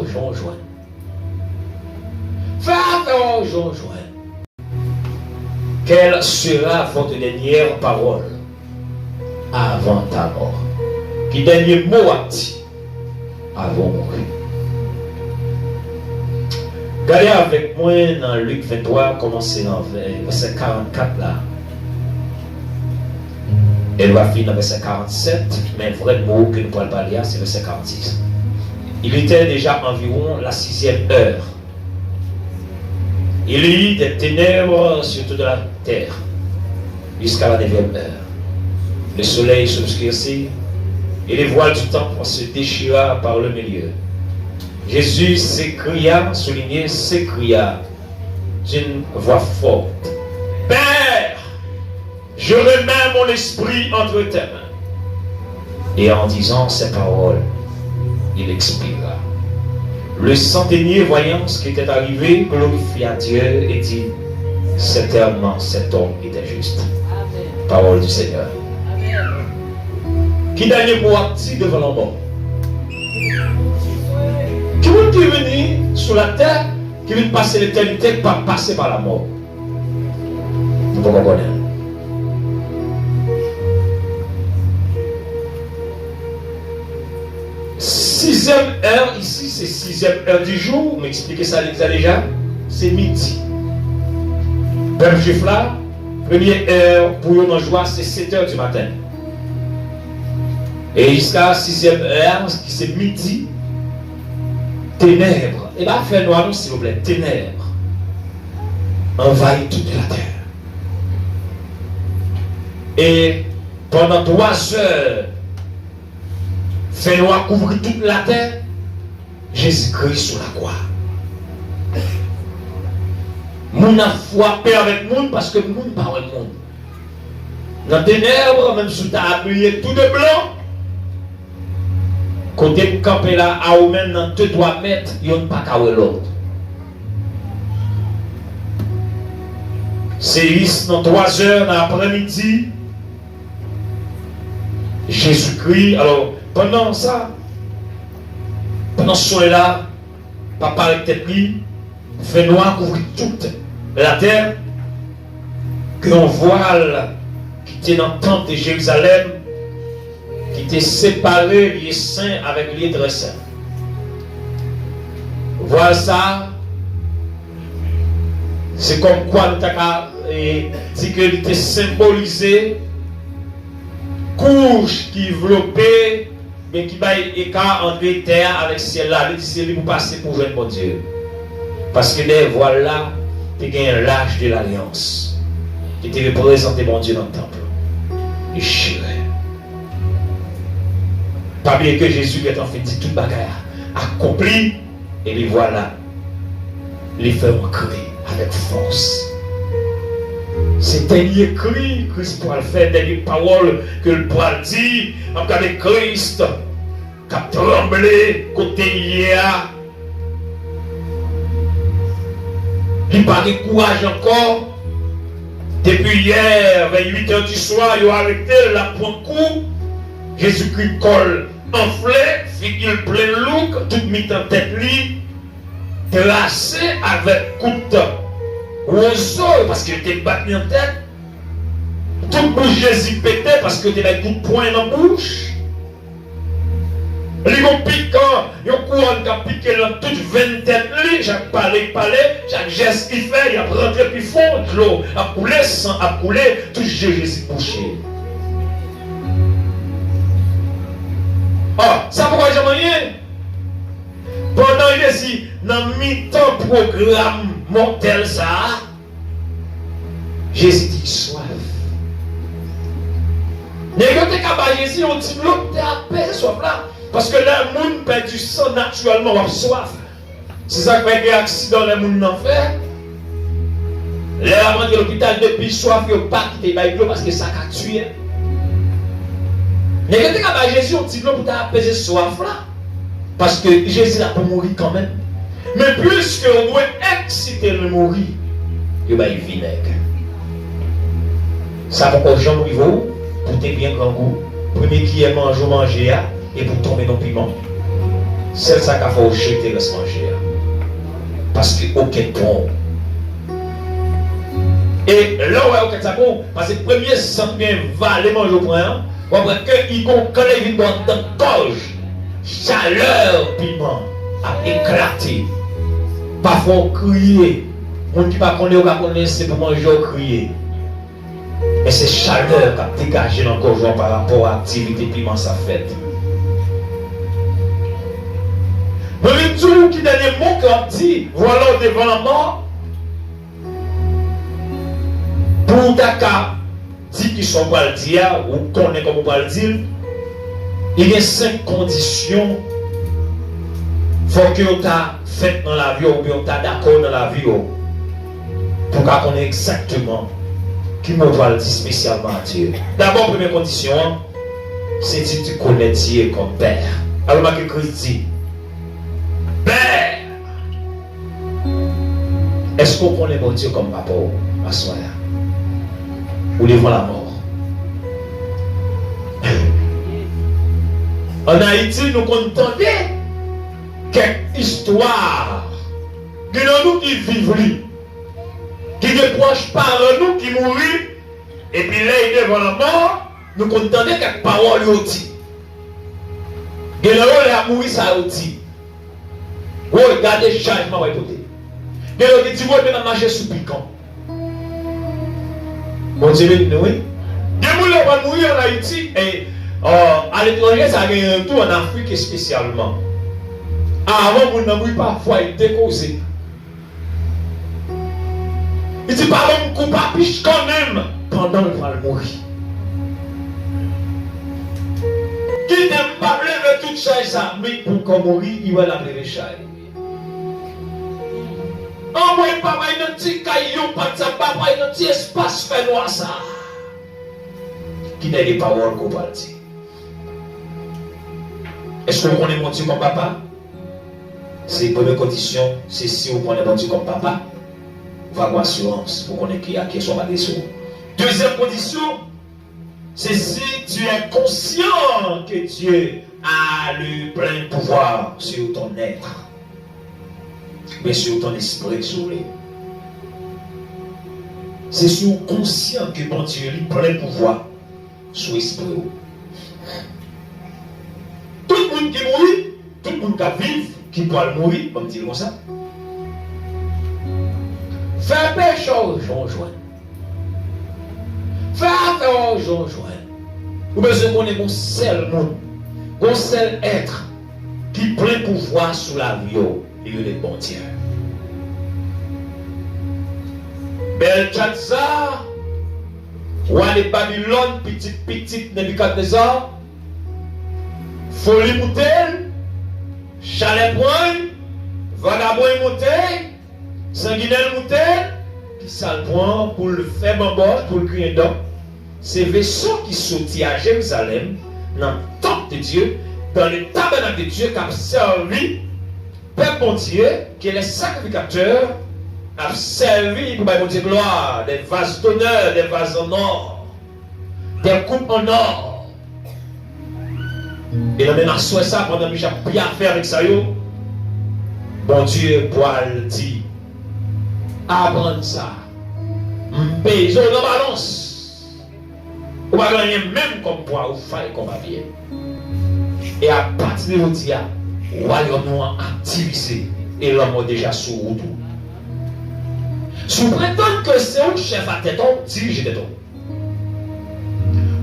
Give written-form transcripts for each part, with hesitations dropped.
rejoindre. Va rejoindre. Quelle sera votre dernière parole avant ta mort? Qui dernier mot a dit avant de mourir? Regardez avec moi dans Luc 23, commencez dans verset 44 là. Elle va finir dans verset 47, mais le vrai mot que nous pourrons parler, c'est verset 46. Il était déjà environ la 6e heure. Il y eut des ténèbres sur toute la terre jusqu'à la 9e heure. Le soleil s'obscurcit et les voiles du temple se déchira par le milieu. Jésus s'écria, souligné, s'écria d'une voix forte: Père, je remets mon esprit entre tes mains. Et en disant ces paroles, il expira. Le centenier, voyant ce qui était arrivé, glorifia Dieu et dit: certainement cet homme était juste. Amen. Parole du Seigneur. Amen. Qui dernier mot a dit devant la mort? Qui est venu sur la terre, qui vient passer l'éternité, pas passer par la mort? Vous pouvez comprendre. 6e heure, ici c'est 6e heure du jour, m'expliquez ça déjà, c'est midi. Peuple juif là, première heure pour eux dans joie, c'est 7 heures du matin. Et jusqu'à 6e heure, qui c'est midi, ténèbres, et bien fait noir, s'il vous plaît, ténèbres, envahit toute la terre. Et pendant 3 heures, fait noir couvrir toute la terre, Jésus-Christ sur la croix. Moun a frappé avec moun parce que moun pas avec moun. Dans les ténèbres, même si tu as habillé tout de blanc, côté campé là, à ou même dans 2-3 mètres, il n'y a pas qu'à l'autre. C'est dans 3 heures dans l'après-midi, Jésus-Christ, alors, pendant ça, pendant ce soleil-là, papa avec tête pris, fait noir couvrir toute la terre, qu'un voile qui était dans le temple de Jérusalem, qui était séparé les saints avec les très saints. Voilà ça, c'est comme quoi nous avons dit qu'il était symbolisé, couche qui enveloppait, mais qui va écart entre terre avec ciel là, c'est lui pour passer pour jouer mon Dieu. Parce que les voiles là, tu as l'âge de l'alliance, qui te représenté mon Dieu dans le temple. Et chiré. Pas bien que Jésus est en fait dit toute bagarre accompli, et les voilà, les fait crier avec force. C'est un écrit, Christ pourra le faire, des paroles que le pourra dire, en cas de Christ, qui a tremblé côté hier. Il n'a pas de courage encore. Depuis hier, vers 8 heures du soir, il a arrêté la pointe coup. Jésus-Christ colle enflé, figure plein look, tout mis en tête lui, tracé avec coup de roseau parce qu'il était battu en tête. Toute bouche Jésus pétait parce que tu avais coup de poing dans la bouche. Les gens piquant, ils ont courant qui a piqué dans toute 20 têtes, chaque palais, chaque geste qu'il fait, il a rentré plus fort, l'eau a coulé, sang a coulé, tout Jésus bouché. Ah, ça pourquoi j'ai rien? Pendant il est ici, dans mi-temps programme mortel ça, Jésus dit soif. Négocier qu'à Jésus, on dit l'autre à paix soif là. Parce que le monde perd du sang naturellement, on a soif. C'est ça qui fait des accidents, le monde n'en fait. Les avant de l'hôpital, depuis soif, il n'y a pas quitté l'eau parce que ça a tué. Mais quand Jésus, on dit l'eau pour apaiser soif là. Parce que Jésus a pas mourir quand même. Mais plus qu'on doit exciter le mourir, il va y vinaigre. Ça va encore Jean Rivaux, pour tes bien grand goût. Premier qui est manger, et pour tomber dans le piment. C'est ça qu'il faut jeter le manger. Parce qu'il n'y a aucun bon. Et là où il y a aucun bon, parce que le premier sang bien va les manger au point, on voit qu'il quand il vient dans la gorge, chaleur, piment, a éclaté. Parfois on crier. On ne dit pas qu'on est c'est pour manger ou crier. Mais c'est chaleur qui a dégagé dans le corps par rapport à l'activité piment ça fait. Mais le tout qui dernier mot qu'on dit, voilà devant la mort. Pour Daka, dit qu'ils sont pas le dire, ou qu'on est comme on va le dire, il y a 5 conditions. Il faut que tu as fait dans la vie, ou bien tu as d'accord dans la vie, pour qu'on ait exactement qui me va le dire spécialement à Dieu. D'abord, première condition, c'est que tu connais Dieu comme Père. Alors, ma Christ dit, Père, est-ce qu'on connaît mon Dieu comme papa à soi ou devant la mort? En Haïti, nous entendons quelques histoires de nous qui vivent, qui ne proches pas de nous qui mourent, et puis là, devant la mort, nous entendons quelques paroles aussi. De là, il a mouru, ça aussi. Regardez le changement, écoutez. De là, il dit, vous allez marcher sous piquant. Bon Dieu, oui. De là, on va mourir en Haïti, et à l'étranger, ça a un tour en Afrique spécialement. Avant, on n'a parfois été causé. Il dit, pardon, mon coupable, quand même, pendant le va mourir. Qui n'aime pas lever toute chose, ça, mais pour qu'on mourir, il va la lever chose. En moi, papa, il y a un petit caillou, papa, il y a un petit espace fait noir, ça. Qui n'a des paroles qu'on va dire. Est-ce qu'on connaît mon Dieu comme papa? C'est la première condition, c'est si on connaît mon Dieu comme papa, va avoir assurance pour qu'on ait qui a qui soit malgré soi. Deuxième condition, c'est si tu es conscient que Dieu a le plein pouvoir sur ton être, mais sur ton esprit soulevé. C'est si tu es conscient que mon Dieu a le plein pouvoir sur l'esprit. Tout le monde qui mourit, tout le monde qui vit, qui peut mourir, comme dire comme ça. Faire péché aux gens joints. Faire affaire aux gens joints. Ou bien qu'on est mon seul monde, mon seul être qui plein pouvoir sur la vie, il est bon Dieu. Belshazzar, roi de Babylone, petit Nebuchadnezzar, folie moutelle, chalet point, vagabond monté, sanguinaire monté, qui sale point pour le faire bambord, pour le crier d'homme. Ces vaisseaux qui sortent à Jérusalem, dans le temple de Dieu, dans le tabernacle de Dieu, qui a servi, Père bon Dieu, qui est le sacrificateur, a servi pour mon Dieu gloire, des vases d'honneur, des vases en or, des coupes en or. Et là, maintenant, soit ça, pendant que j'ai bien fait avec ça, bon Dieu, pour le dire, apprendre ça, payer dans la balance. On va gagner même comme poids ou faille comme papier. Et à partir de aujourd'hui, le royaume noir activisé et l'homme est déjà sous route. Sous prétendre que c'est un chef à tête, dirige tête.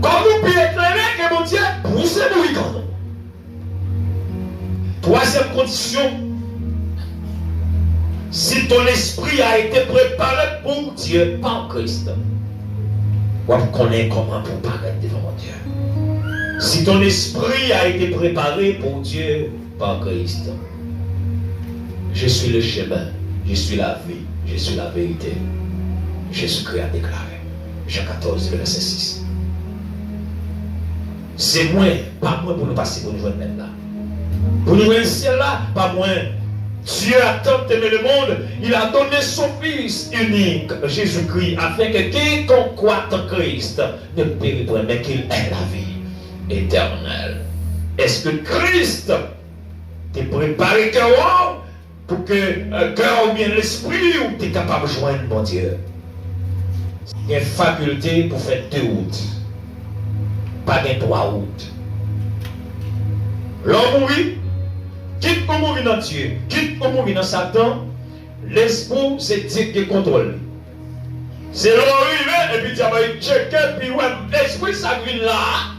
Comme vous pouvez éclairer que mon Dieu pousse le week-end. Troisième condition, si ton esprit a été préparé pour Dieu par Christ, vous connaissez comment pour paraître devant mon Dieu. Si ton esprit a été préparé pour Dieu par Christ, je suis le chemin, je suis la vie, je suis la vérité. Jésus-Christ a déclaré. Jean 14, verset 6. C'est moi, pas moi pour nous passer pour nous joindre maintenant. Pour nous joindre ciel là, pas moi. Dieu a tant aimé le monde, il a donné son Fils unique, Jésus-Christ, afin que quiconque croit en Christ ne périsse point, mais qu'il ait la vie éternelle. Est-ce que Christ Tu prépares le cœur pour que le cœur ou bien l'esprit ou tu es capable de joindre mon Dieu. Il y a une faculté pour faire 2 routes. Pas de 3 routes. L'homme mourit, quitte pour mourir dans Dieu, quitte pour mourir dans Satan, l'esprit c'est Dieu qui contrôle. C'est l'homme arrivé et puis il check et puis ouais, l'esprit ça vient là.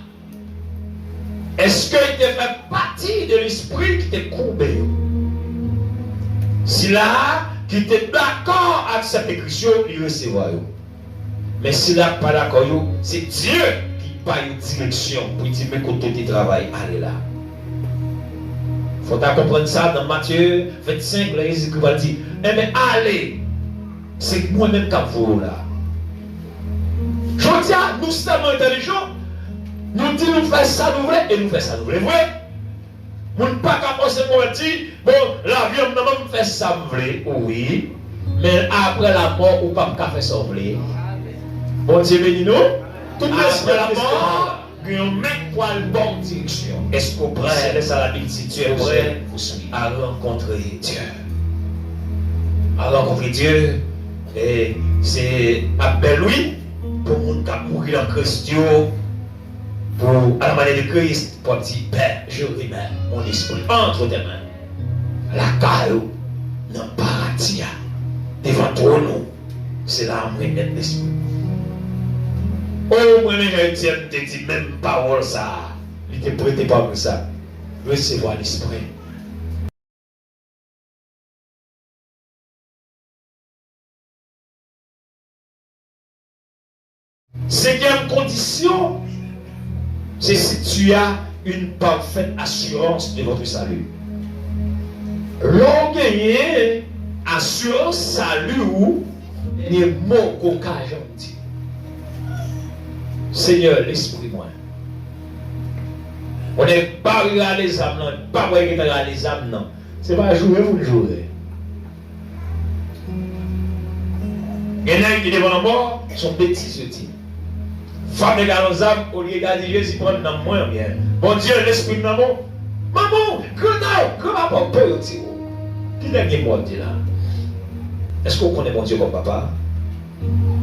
Est-ce qu'il te fait partie de l'esprit qui te courbé? Si là, qui était d'accord avec cette écriture, il recevra. Mais si là, pas d'accord, c'est Dieu qui paye une direction pour dire, mais côté tu travailles, allez là. Il faut comprendre ça dans Matthieu 25, là, Jésus va dire, eh mais allez, c'est moi-même qui vous là. Je dis, nous sommes intelligents, nous disons nous faisons ça, nous voulons, et nous faisons ça, nous voulons. Nous ne pas qu'à penser pour dire, bon, la vie, on fait ça, oui, mais après la mort, on ne peut pas faire ça, bon Dieu béni nous, tout après la mort, on met pour une bonne direction. Est-ce qu'on prêt, laisse à la Bible, si tu es prêt, à rencontrer Dieu. À rencontrer Dieu, et c'est appel lui, pour mon qui a mouru en Christ, pour, à la manière de Christ, pour dire, Père, je remets mon esprit entre tes mains. La caille, dans le paradis, devant toi, nous, c'est là où on met l'esprit. Oh, moi, je te dis, même parole, ça, il te prêté pas comme ça. Recevoir l'esprit. Cinquième condition, c'est si tu as une parfaite assurance de votre salut. L'on gagne assurance salut ou les mots qu'on a gentil. Seigneur, l'esprit moi. On n'est pas regarder les âmes, non, pas regarder les âmes, non. C'est pas jouer, vous le jouez. Il y en a qui devant la mort, sont petits, ce type. Femme égale aux âmes, au lieu de garder Jésus, prendre dans moi bien. Bon Dieu, l'esprit de maman. Maman, grand papa, peur, qui est mort là? Est-ce qu'on connaît mon Dieu comme papa?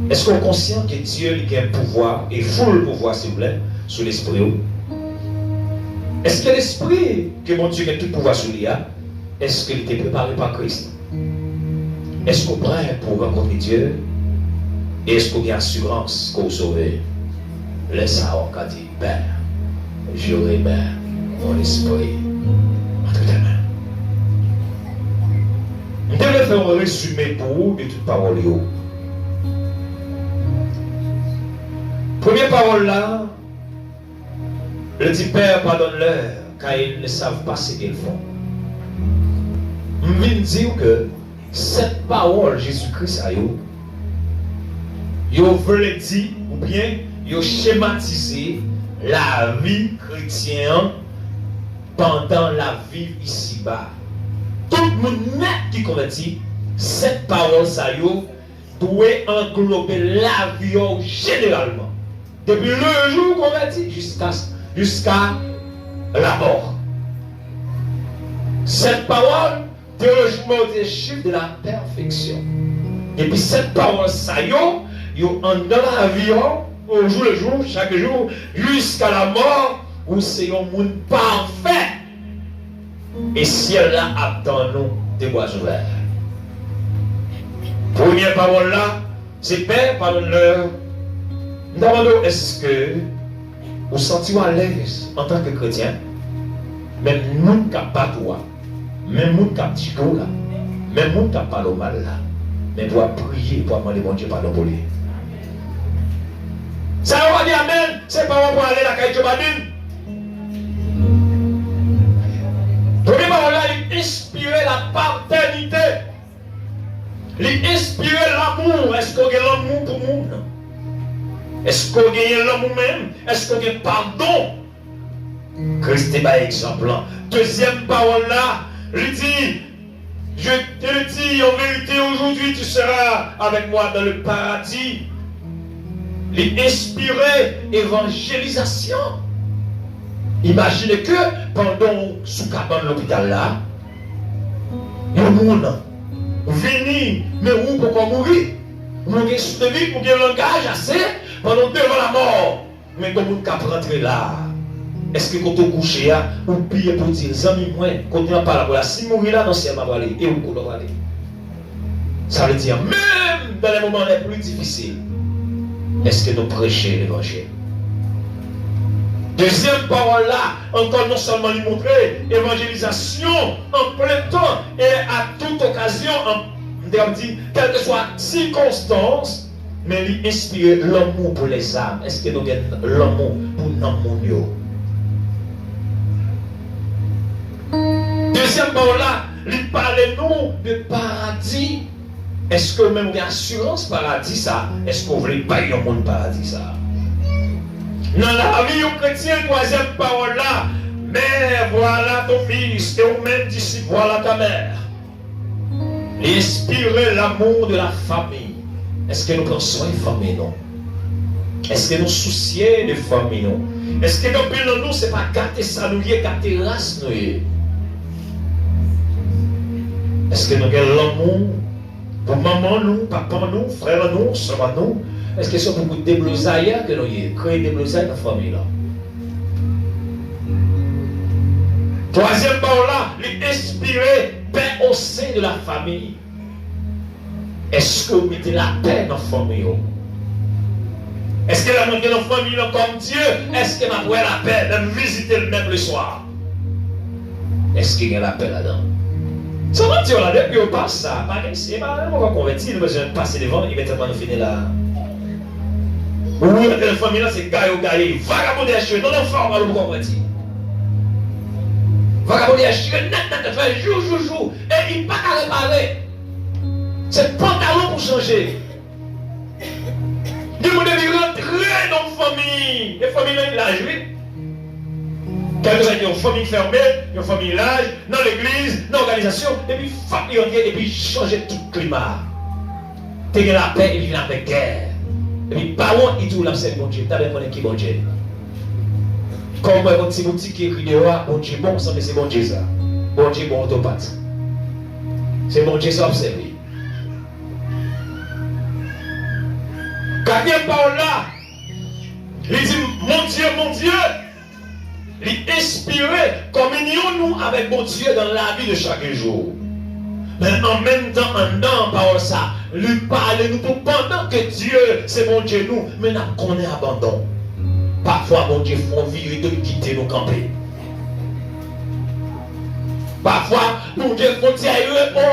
Est-ce qu'on est conscient que Dieu a un pouvoir, et full pouvoir, s'il vous plaît, sur l'esprit? Est-ce que l'esprit, que mon Dieu a tout pouvoir sur lui, est-ce qu'il était préparé par Christ? Est-ce qu'on est prêt pour rencontrer Dieu? Et est-ce qu'on a assurance qu'on sauve? Laisse ça, on a dit, Père, je remets mon esprit entre tes mains. Je devrais faire un résumé pour vous de toute parole. Première parole là, le dit Père, pardonne-leur, car ils ne savent pas ce qu'ils font. Je viens dire que cette parole, Jésus-Christ, il veut dire, ou bien, il schématisé la vie chrétienne pendant la vie ici-bas. Tout le monde qui convertit, cette parole, ça doit englober la vie généralement. Depuis le jour converti jusqu'à la mort. Cette parole, théologiquement, est le chiffre de la perfection. Et puis cette parole, ça y est, dans la vie, au jour le jour, chaque jour, jusqu'à la mort, où c'est un monde parfait. Et ciel là attend nous des bois ouverts. Première parole là, c'est Père, pardonne-leur. Nous demandons, est-ce que vous sentez à l'aise en tant que chrétien? Même nous qui n'avons pas toi, même nous qui n'avons pas de là, même nous qui n'avons pas le mal là, mais doit prier pour demander mon Dieu pardon pour lui. Ça va dire Amen, c'est pas pour aller à la caille de Badine. Premier parole là, il inspire la paternité. Il inspire l'amour. Est-ce qu'on a l'amour pour nous? Est-ce qu'on a l'amour même? Est-ce qu'on a pardon? Christ est par exemple. Deuxième parole là, il dit, je te le dis en vérité, aujourd'hui tu seras avec moi dans le paradis. Il inspire évangélisation. Imaginez que pendant sous cabane l'hôpital là, monde. Vini, mais où pour mourir? Vous avez de vie, vous avez un langage assez pendant devant la mort. Mais comme vous pouvez rentrer là, est-ce que quand vous couchez, vous priez pour dire, amis, moi, quand vous parlez là, si vous mourrez là, non, c'est ma aller, et où vous allez aller? Ça veut dire, même dans les moments les plus difficiles, est-ce que nous prêchons l'évangile? Deuxième parole là, encore non seulement lui montrer évangélisation en plein temps et à toute occasion, on dit, quelle que soit circonstance, mais lui inspirer l'amour pour les âmes. Est-ce que nous avons l'amour pour nos deuxième parole là, lui parler nous de paradis. Est-ce que même une assurance paradis ça? Est-ce qu'on veut pas y avoir un paradis ça? Dans la vie du chrétien, troisième parole là, mais voilà ton fils et au même disciple, voilà ta mère. Inspirer l'amour de la famille. Est-ce que nous pensons une famille, non? Est-ce que nous soucions de famille, non? Est-ce que nous, ce n'est pas gâter ça, nous gâter race, nous? Est-ce que nous avons l'amour pour maman, nous, papa, nous, frère, nous, soeur, nous? Est-ce que c'est beaucoup de déblousailles que nous avons créé des déblousailles dans la famille là? Troisième parole là, lui inspirer paix au sein de la famille. Est-ce que vous mettez la paix dans la famille? Est-ce que la montée dans la famille comme Dieu? Est-ce que m'a la paix de visiter le même le soir? Est-ce qu'il y a la paix là-dedans? Ça va dire là, depuis qu'on passe ça, c'est pas on va convertir, nous besoin de passer devant, il va tellement nous finir là. Oui, la famille là, c'est gaillot, vagabond des cheveux, non, non, on va nous convertir. Vagabond des cheveux, net, fait jour, et il n'est pas qu'à réparer. C'est pantalon pour changer. Il faut rentrer dans la famille. Les familles là, il a joué. Quelques années, une famille fermée, une famille large, dans l'église, dans l'organisation, et puis famille entière, et puis changer tout le climat. T'es la paix, et puis la guerre. Et puis, parents, ils disent, là, c'est bon Dieu, t'as bien connu qui bon Dieu. Comme moi, mon petit boutique qui écrit dehors, bon Dieu, bon, c'est bon Dieu ça. Bon Dieu, bon autopathe. C'est bon Dieu, ça observé. Quatrième parole là, il dit, mon Dieu, il inspirer, communions-nous avec mon Dieu dans la vie de chaque jour. Mais en même temps, en dans parole ça, lui parler nous pour pendant que Dieu, c'est mon Dieu nous, mais nous connaissons abandon. Parfois, mon Dieu, font vivre de quitter nos campés. Parfois, mon Dieu, font dire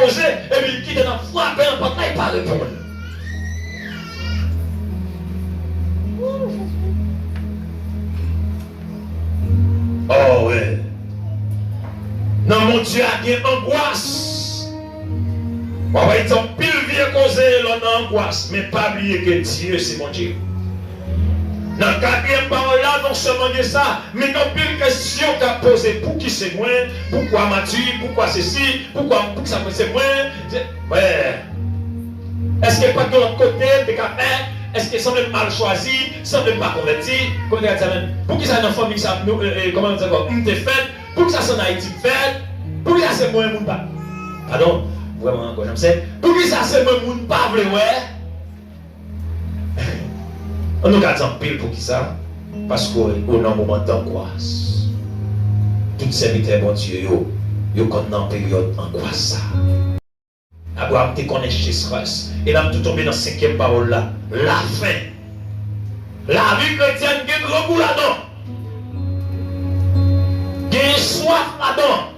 oser, et puis quitter notre frapper en portant et pas répondre. Oh ouais. Non, mon Dieu a bien angoisse. On va dire pile vieux causé l'on angoisse, mais pas oublier que Dieu c'est mon Dieu. Dans la quatrième parole là, non seulement de ça, mais dans pile question qu'a posé pour qui c'est moi, pourquoi Mathieu, pourquoi ceci, pourquoi ça c'est moi. Ouais. Est-ce que pas de l'autre côté, des cas est-ce que ça même mal choisi, ça même pas converti, pour qui ça dans la famille, ça, comment on dit encore, t'es fait, pour que ça soit en Haïti fait, pour que ça c'est moi, moun pas. Pardon, vraiment encore, j'aime ça. Pour que ça c'est moi, moun pas, vrai, ouais. On nous garde en pile pour qui ça? Parce qu'on a un moment d'angoisse. Tout serviteur, bon Dieu, yo connaît en période d'angoisse. Abraham te connaît chez stress. Et là, tout tombé dans la cinquième parole là. La fin. La vie chrétienne, il y a un gros bout là-dedans. Il y a soif là-dedans.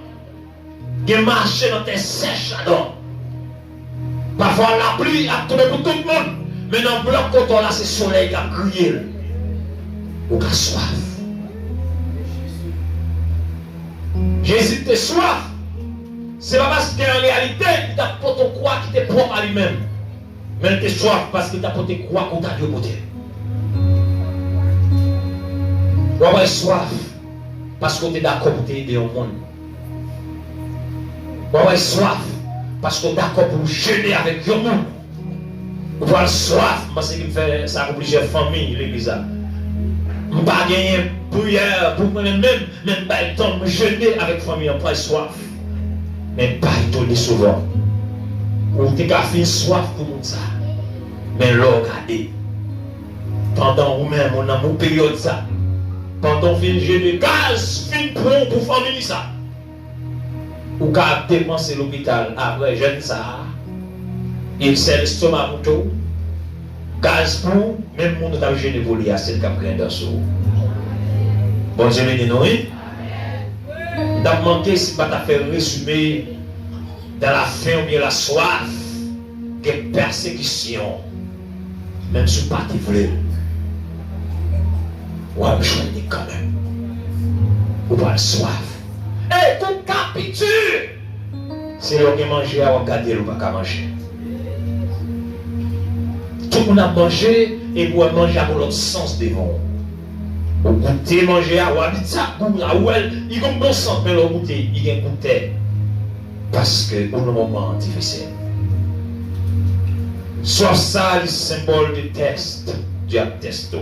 Il y a marché dans tes sèches là-dedans. Parfois, la pluie a tombé pour tout le monde. Mais dans le bloc coton là, c'est le soleil qui a crié. Ou qui a soif. Jésus te soif. C'est pas parce qu'en réalité, il t'a porté croix qui t'est propre à lui-même. Mais il t'est soif parce qu'il t'a porté croix qu'on t'a Dieu côté. Ou avoir soif parce qu'on est d'accord pour t'aider au monde. Ou avoir soif parce qu'on est d'accord pour jeûner avec le monde. Ou avoir soif parce qu'il fait ça pour plusieurs familles, l'église. Je ne peux pas gagner prière pour moi-même, même pas le temps de jeûner avec la famille, on pas soif. Mais pas étonné souvent. Ou t'es qu'à faire soif pour tout ça. Mais là, regardez. Pendant ou même on a mon période ça. Pendant fin de gaz, fin pour famille ça. Ou qu'à dépenser l'hôpital après jeune ça. Il sait l'estomac pour tout. Gaz pour, même mon a gêné pour lui, c'est le cap dans sous. Bon Dieu béni nous. D'abord manqué si pas t'a fait résumer dans la faim ou bien la soif, que persécution, même si pas tu voulais, ou à me choisir quand même, ou pas la soif. Et tout capitule, c'est là que manger ou garder ou pas manger. Tout le monde a mangé et vous manger à l'autre sens devant. Vous goûtez manger à ou habiter ça, ou il y a un bon sens, mais le goûter, il y a un goûter. Parce que au moment difficile. Soit ça le symbole de test, du testo.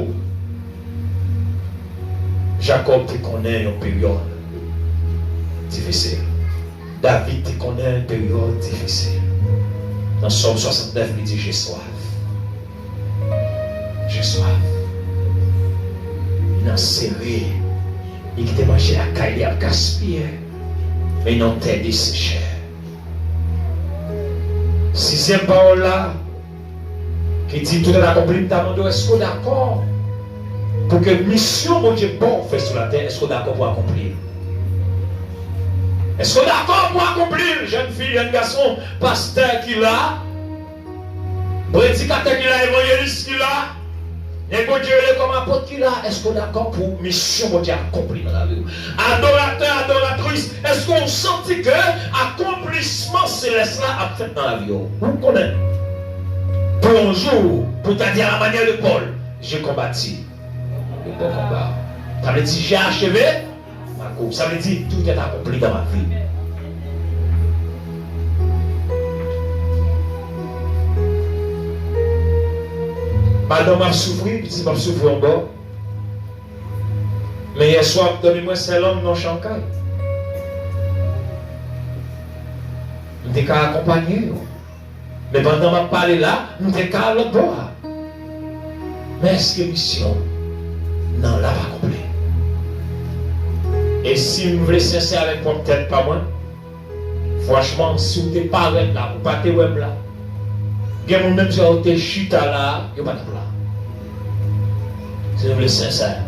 Jacob te connaît une période difficile. David te connaît une période difficile. Dans Somme 69, il dit j'ai soif. J'ai soif. Il a serré. Il te mangé la caille, il a gaspillé. Mais il a tête desséché. Sixième parole là, qui dit tout est accompli, est-ce qu'on est d'accord pour que mission, mon Dieu, bon, fait sur la terre, est-ce qu'on est d'accord pour accomplir? Est-ce qu'on est d'accord pour accomplir? Jeune fille, jeune garçon, pasteur qui l'a, prédicateur qui l'a, évangéliste qui l'a, et bon Dieu, comme apôtre qui l'a, est-ce qu'on est d'accord pour mission, mon Dieu, accomplir dans la vie? Adorateur, adoratrice, est-ce qu'on sentit que accomplissement céleste là a fait dans la vie? Vous connaissez? Pour un jour, pour te dire à la manière de Paul, j'ai combattu le bon combat. Ça veut dire j'ai achevé ma course. Ça veut dire tout est accompli dans ma vie. Madame m'a souffert, petit m'a souffert en bas. Mais hier soir, donnez-moi c'est l'homme non chancal. Je n'ai qu'à accompagner. Mais pendant que je parle là, nous sommes qu'à l'autre bord. Mais est-ce que mission? Non, là, pas complet. Et si vous voulez sincère avec moi, peut-être pas moi. Franchement, si vous n'êtes pas là, vous ne pas web là. Il y a même si vous êtes chuta là, il n'y a pas de là. Si vous voulez sincère.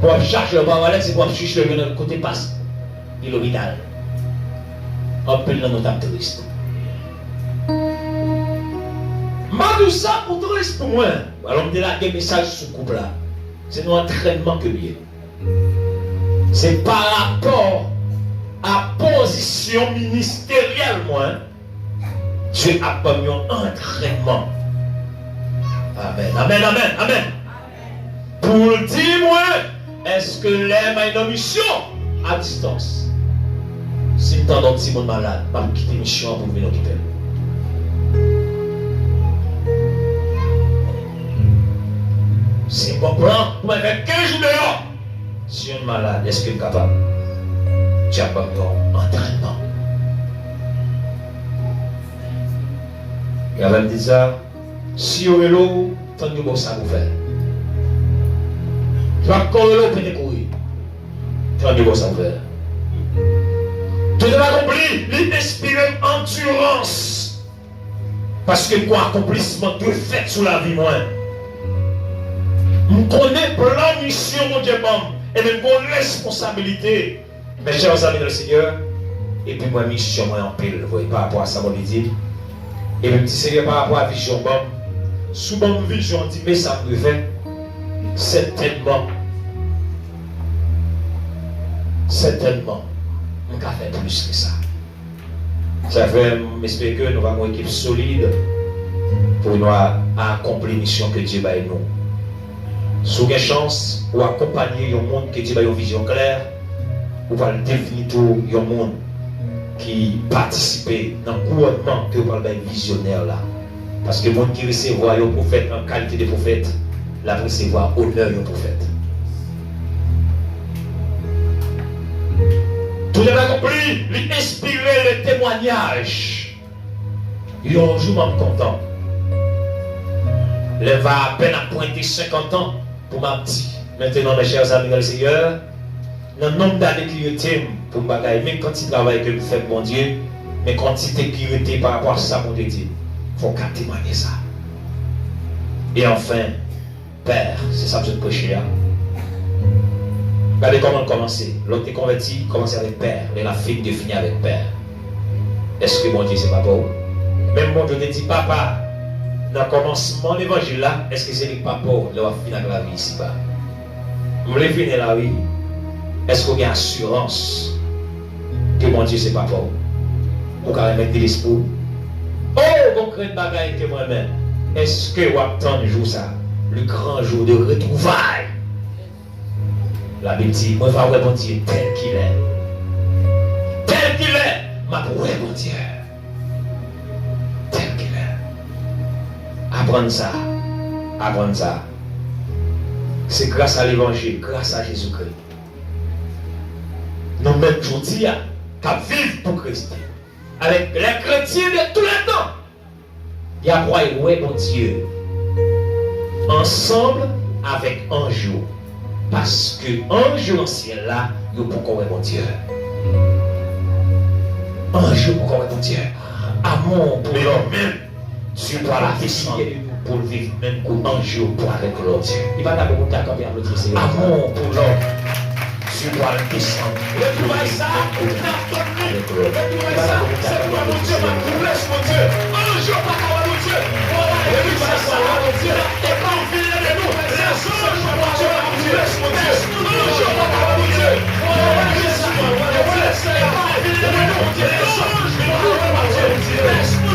Pour chercher le bas, c'est pour chercher le côté passe. Et l'hôpital. On peut le notable touriste. Tout ça pour touriste pour moi. Alors on me dit là des messages sur ce couple là. C'est un entraînement que lié. C'est par rapport à position ministérielle moi. Dieu a pas mis un entraînement. Amen, amen, amen, amen. Pour dire moi, est-ce que l'aime a une mission à distance? Si tu as un petit monde malade, je vais quitter mission pour venir occuper. Si mon plan, vous m'avez 15 jours dehors. Si on est malade, est-ce qu'il est capable? Tu as pas un entraînement. Il avait dit ça. Si vous avez l'eau, tant que vous ça vous fait. Tu vas courir l'eau pour te courir. Tant que vous ça vous fait. Tu dois accomplir l'inespérée endurance. Parce que quoi, accomplissement que fait sous la vie, moi. Je connais plein de missions, mon Dieu, et même bonne responsabilité. Mes chers amis de le Seigneur, et puis moi, mission, moi, en pile, vous voyez, par rapport à ça, mon dit. Et même si Seigneur, par rapport à la vision, sous mon vision, on dit, mais ça me fait, certainement, on va faire plus que ça. Ça fait, j'espère que nous avons une équipe solide pour nous accomplir la mission que Dieu va nous. Si vous avez chance ou accompagner un monde qui a une vision claire, vous allez devenir tout un monde qui participe dans le gouvernement que vous parlez de visionnaire là. Parce que le monde qui recevra un prophète en qualité de prophète, la recevoir honneur un prophète. Tout le monde accompli, lui inspirer le témoignage. Il y a un jour, je suis content. Il va à peine à pointer 50 ans pour ma petite. Maintenant, mes chers amis dans le Seigneur, dans le nombre d'années qu'il était pour me bagailler, même quand il travaille que vous faites, mon Dieu, mais quantité qui était par rapport à ça, mon Dieu, il faut qu'à témoigner ça. Et enfin, Père, c'est ça que je te prêche là. Regardez comment on commence. L'autre est converti, commence avec Père. Et la fille de finir avec Père. Est-ce que mon Dieu, c'est pas beau? Même mon Dieu te dit, papa, dans le commencement de l'évangile là, est-ce que c'est le papa qui va finir avec la vie ici-bas? Vous voulez finir la vie? Est-ce qu'on a assurance que mon Dieu, c'est papa? Vous pouvez mettre de l'espoir. Oh, bon, crée de bagaille que moi-même. Est-ce que vous attendez le jour ça? Le grand jour de retrouvailles. La Bible dit, moi, je vais voir mon Dieu tel qu'il est. Tel qu'il est, ma pour mon Dieu. Tel qu'il est. Apprendre ça. Apprendre ça. C'est grâce à l'évangile, grâce à Jésus-Christ. Nous même aujourd'hui, qu'à vivre pour Christ. Avec les chrétiens de tous les temps. Il y a quoi, ouais, mon Dieu. Ensemble avec un jour. Parce que un jour ancien là, il faut qu'on mon Dieu. Un jour pour qu'on mon Dieu. Amour pour l'homme même. Dieu doit la descendre pour vivre même un jour pour avec l'autre. Il va d'abord monter à camper à l'autre. Amour pour l'homme. Dieu doit le descendre. Le travail ça, le travail ça, c'est pour mon Dieu, ma blesse mon Dieu. Un jour pour qu'on mon Dieu. Le travail ça, mon Dieu. Et pas en ville de nous. Les anges, mon Dieu, ma blesse mon Dieu. Un jour pour qu'on mon Dieu. Jésus.